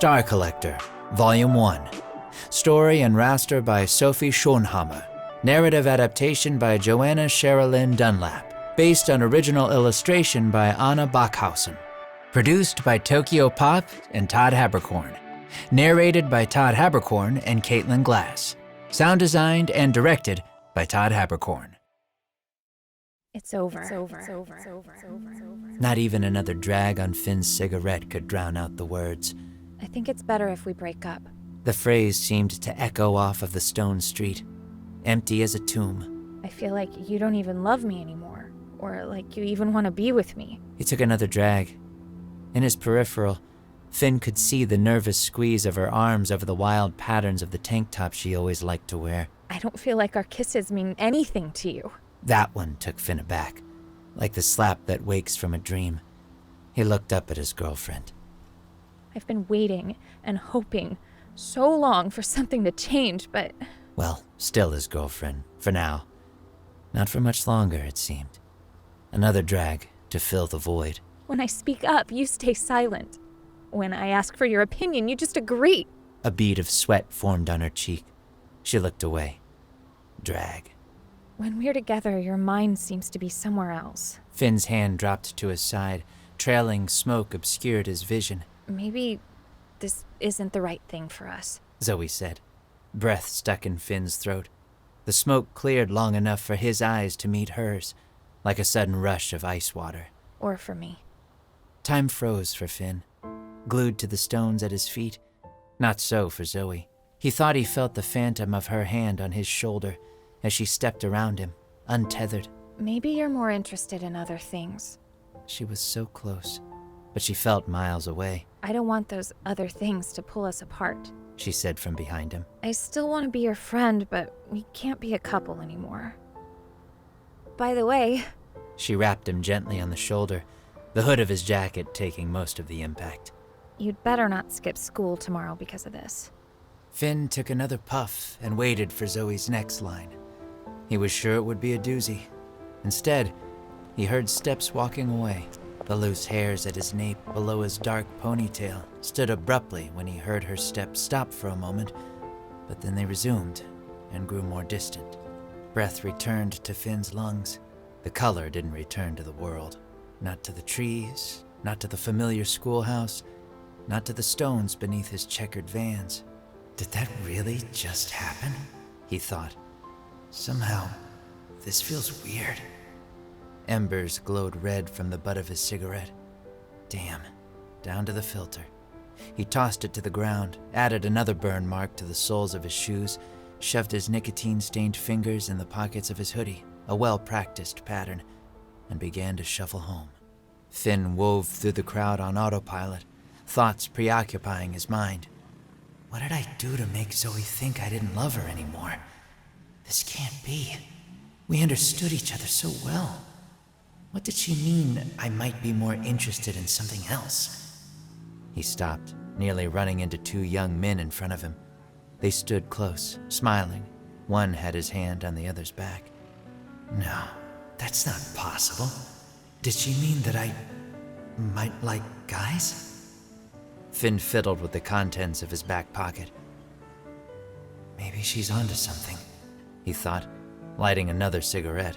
Star Collector, Volume 1. Story and raster by Sophie Schonhammer. Narrative adaptation by Joanna Sherilyn Dunlap. Based on original illustration by Anna Backhausen. Produced by TOKYOPOP and Todd Haberkorn. Narrated by Todd Haberkorn and Caitlin Glass. Sound designed and directed by Todd Haberkorn. It's over. Not even another drag on Finn's cigarette could drown out the words. I think it's better if we break up. The phrase seemed to echo off of the stone street, empty as a tomb. I feel like you don't even love me anymore, or like you even want to be with me. He took another drag. In his peripheral, Fynn could see the nervous squeeze of her arms over the wild patterns of the tank top she always liked to wear. I don't feel like our kisses mean anything to you. That one took Fynn aback, like the slap that wakes from a dream. He looked up at his girlfriend. I've been waiting and hoping so long for something to change, but... Well, still his girlfriend, for now. Not for much longer, it seemed. Another drag to fill the void. When I speak up, you stay silent. When I ask for your opinion, you just agree. A bead of sweat formed on her cheek. She looked away. Drag. When we're together, your mind seems to be somewhere else. Finn's hand dropped to his side. Trailing smoke obscured his vision. Maybe this isn't the right thing for us, Zoe said. Breath stuck in Finn's throat. The smoke cleared long enough for his eyes to meet hers, like a sudden rush of ice water. Or for me. Time froze for Fynn, glued to the stones at his feet. Not so for Zoe. He thought he felt the phantom of her hand on his shoulder as she stepped around him, untethered. Maybe you're more interested in other things. She was so close, but she felt miles away. I don't want those other things to pull us apart, she said from behind him. I still want to be your friend, but we can't be a couple anymore. By the way... She rapped him gently on the shoulder, the hood of his jacket taking most of the impact. You'd better not skip school tomorrow because of this. Fynn took another puff and waited for Zoe's next line. He was sure it would be a doozy. Instead, he heard steps walking away. The loose hairs at his nape below his dark ponytail stood abruptly when he heard her steps stop for a moment, but then they resumed and grew more distant. Breath returned to Finn's lungs. The color didn't return to the world. Not to the trees, not to the familiar schoolhouse, not to the stones beneath his checkered vans. Did that really just happen? He thought. Somehow, this feels weird. Embers glowed red from the butt of his cigarette. Damn, down to the filter. He tossed it to the ground, added another burn mark to the soles of his shoes, shoved his nicotine-stained fingers in the pockets of his hoodie, a well-practiced pattern, and began to shuffle home. Fynn wove through the crowd on autopilot, thoughts preoccupying his mind. What did I do to make Zoe think I didn't love her anymore? This can't be. We understood each other so well. What did she mean I might be more interested in something else? He stopped, nearly running into two young men in front of him. They stood close, smiling. One had his hand on the other's back. No, that's not possible. Did she mean that I might like guys? Fynn fiddled with the contents of his back pocket. Maybe she's onto something, he thought, lighting another cigarette.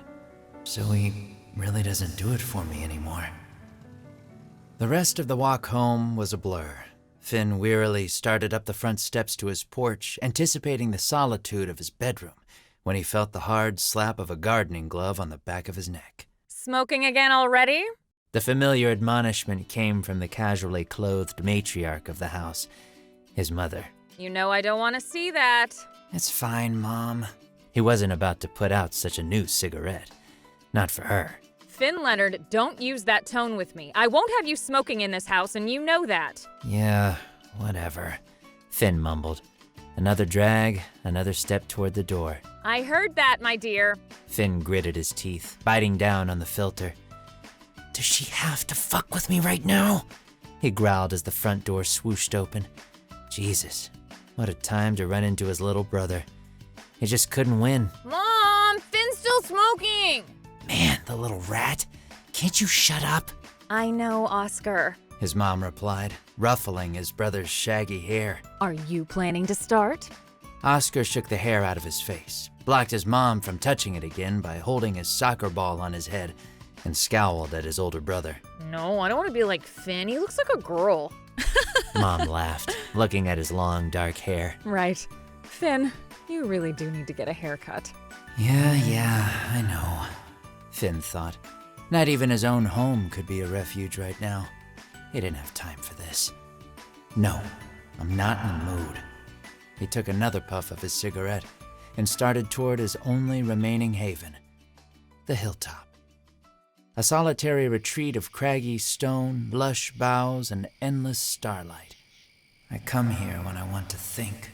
Zoe really doesn't do it for me anymore. The rest of the walk home was a blur. Fynn wearily started up the front steps to his porch, anticipating the solitude of his bedroom, when he felt the hard slap of a gardening glove on the back of his neck. Smoking again already? The familiar admonishment came from the casually clothed matriarch of the house, his mother. You know I don't want to see that. It's fine, Mom. He wasn't about to put out such a new cigarette. Not for her. Fynn Leonard, don't use that tone with me. I won't have you smoking in this house, and you know that. Yeah, whatever, Fynn mumbled. Another drag, another step toward the door. I heard that, my dear. Fynn gritted his teeth, biting down on the filter. Does she have to fuck with me right now? He growled as the front door swooshed open. Jesus, what a time to run into his little brother. He just couldn't win. Mom, Finn's still smoking! Man, the little rat. Can't you shut up? I know, Oscar. his mom replied, ruffling his brother's shaggy hair. Are you planning to start? Oscar shook the hair out of his face, blocked his mom from touching it again by holding his soccer ball on his head, and scowled at his older brother. No, I don't want to be like Fynn. He looks like a girl. Mom laughed, looking at his long, dark hair. Right. Fynn, you really do need to get a haircut. Yeah, I know, Fynn thought. Not even his own home could be a refuge right now. He didn't have time for this. No, I'm not in the mood. He took another puff of his cigarette and started toward his only remaining haven, the hilltop. A solitary retreat of craggy stone, lush boughs, and endless starlight. I come here when I want to think.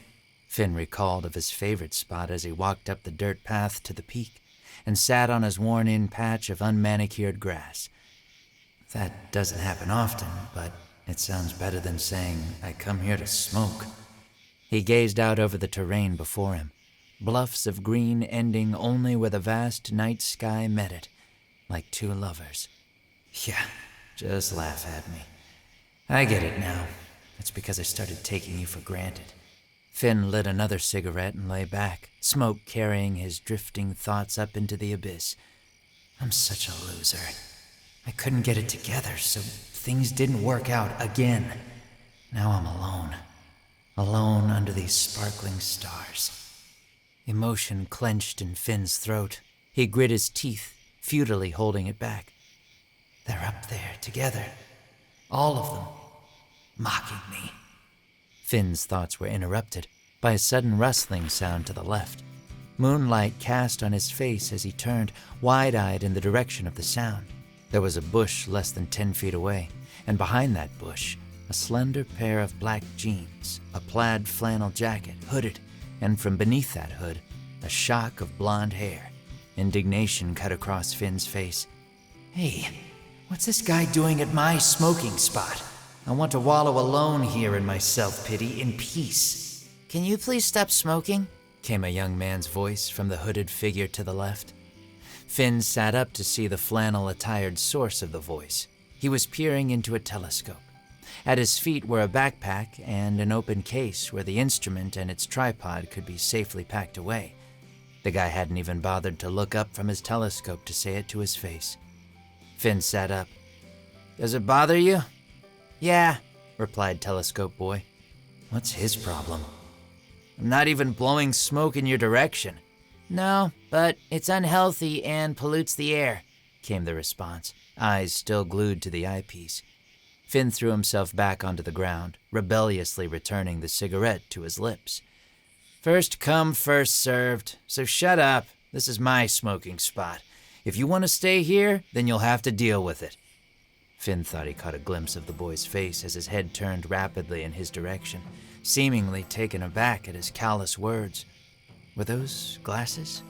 Fynn recalled of his favorite spot as he walked up the dirt path to the peak and sat on his worn-in patch of unmanicured grass. That doesn't happen often, but it sounds better than saying, I come here to smoke. He gazed out over the terrain before him, bluffs of green ending only where the vast night sky met it, like two lovers. Yeah, just laugh at me. I get it now. It's because I started taking you for granted. Fynn lit another cigarette and lay back, smoke carrying his drifting thoughts up into the abyss. I'm such a loser. I couldn't get it together, so things didn't work out again. Now I'm alone. Alone under these sparkling stars. Emotion clenched in Finn's throat. He grit his teeth, futilely holding it back. They're up there together. All of them. Mocking me. Finn's thoughts were interrupted by a sudden rustling sound to the left. Moonlight cast on his face as he turned, wide-eyed in the direction of the sound. There was a bush less than 10 feet away, and behind that bush, a slender pair of black jeans, a plaid flannel jacket, hooded, and from beneath that hood, a shock of blonde hair. Indignation cut across Finn's face. Hey, what's this guy doing at my smoking spot? I want to wallow alone here in my self-pity in peace. Can you please stop smoking? Came a young man's voice from the hooded figure to the left. Fynn sat up to see the flannel-attired source of the voice. He was peering into a telescope. At his feet were a backpack and an open case where the instrument and its tripod could be safely packed away. The guy hadn't even bothered to look up from his telescope to say it to his face. Fynn sat up. Does it bother you? Yeah, replied Telescope Boy. What's his problem? I'm not even blowing smoke in your direction. No, but it's unhealthy and pollutes the air, came the response, eyes still glued to the eyepiece. Fynn threw himself back onto the ground, rebelliously returning the cigarette to his lips. First come, first served, so shut up. This is my smoking spot. If you want to stay here, then you'll have to deal with it. Fynn thought he caught a glimpse of the boy's face as his head turned rapidly in his direction, seemingly taken aback at his callous words. Were those glasses?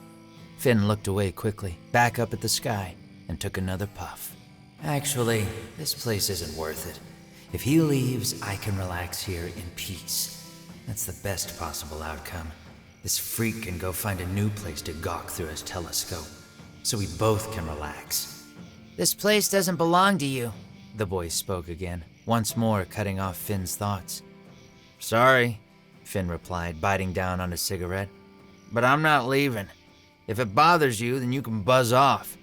Fynn looked away quickly, back up at the sky, and took another puff. Actually, this place isn't worth it. If he leaves, I can relax here in peace. That's the best possible outcome. This freak can go find a new place to gawk through his telescope, so we both can relax. This place doesn't belong to you, the boy spoke again, once more cutting off Finn's thoughts. Sorry, Fynn replied, biting down on his cigarette, but I'm not leaving. If it bothers you, then you can buzz off.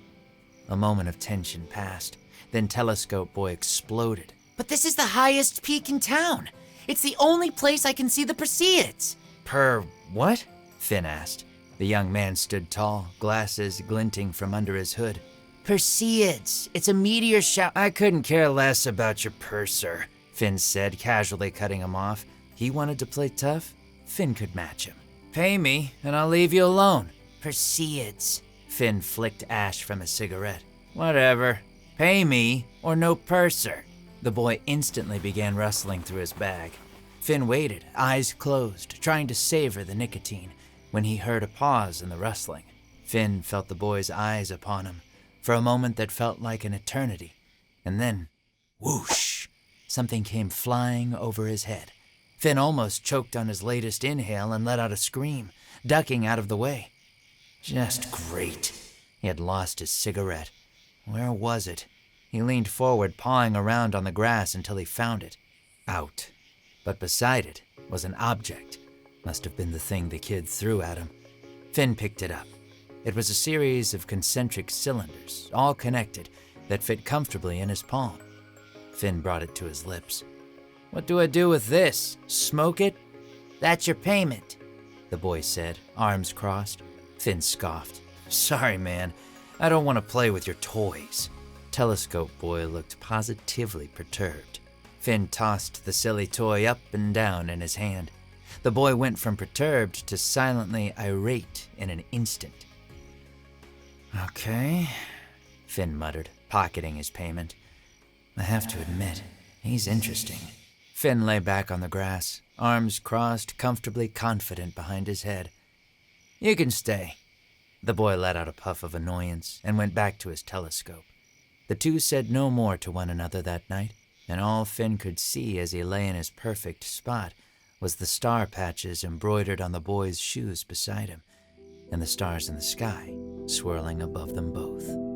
A moment of tension passed, then Telescope Boy exploded. But this is the highest peak in town. It's the only place I can see the Perseids. What? Fynn asked. The young man stood tall, glasses glinting from under his hood. Perseids. It's a meteor shower. I couldn't care less about your purser, Fynn said, casually cutting him off. He wanted to play tough. Fynn could match him. Pay me, and I'll leave you alone. Perseids. Fynn flicked ash from his cigarette. Whatever. Pay me, or no purser. The boy instantly began rustling through his bag. Fynn waited, eyes closed, trying to savor the nicotine, when he heard a pause in the rustling. Fynn felt the boy's eyes upon him, for a moment that felt like an eternity. And then, whoosh, something came flying over his head. Fynn almost choked on his latest inhale and let out a scream, ducking out of the way. Just great. He had lost his cigarette. Where was it? He leaned forward, pawing around on the grass until he found it. Out. But beside it was an object. Must have been the thing the kid threw at him. Fynn picked it up. It was a series of concentric cylinders, all connected, that fit comfortably in his palm. Fynn brought it to his lips. "What do I do with this? Smoke it?" "That's your payment," the boy said, arms crossed. Fynn scoffed. "Sorry, man. I don't want to play with your toys." Telescope boy looked positively perturbed. Fynn tossed the silly toy up and down in his hand. The boy went from perturbed to silently irate in an instant. "Okay," Fynn muttered, pocketing his payment. "I have to admit, he's interesting." Fynn lay back on the grass, arms crossed, comfortably confident behind his head. "You can stay." The boy let out a puff of annoyance and went back to his telescope. The two said no more to one another that night, and all Fynn could see as he lay in his perfect spot was the star patches embroidered on the boy's shoes beside him, and the stars in the sky swirling above them both.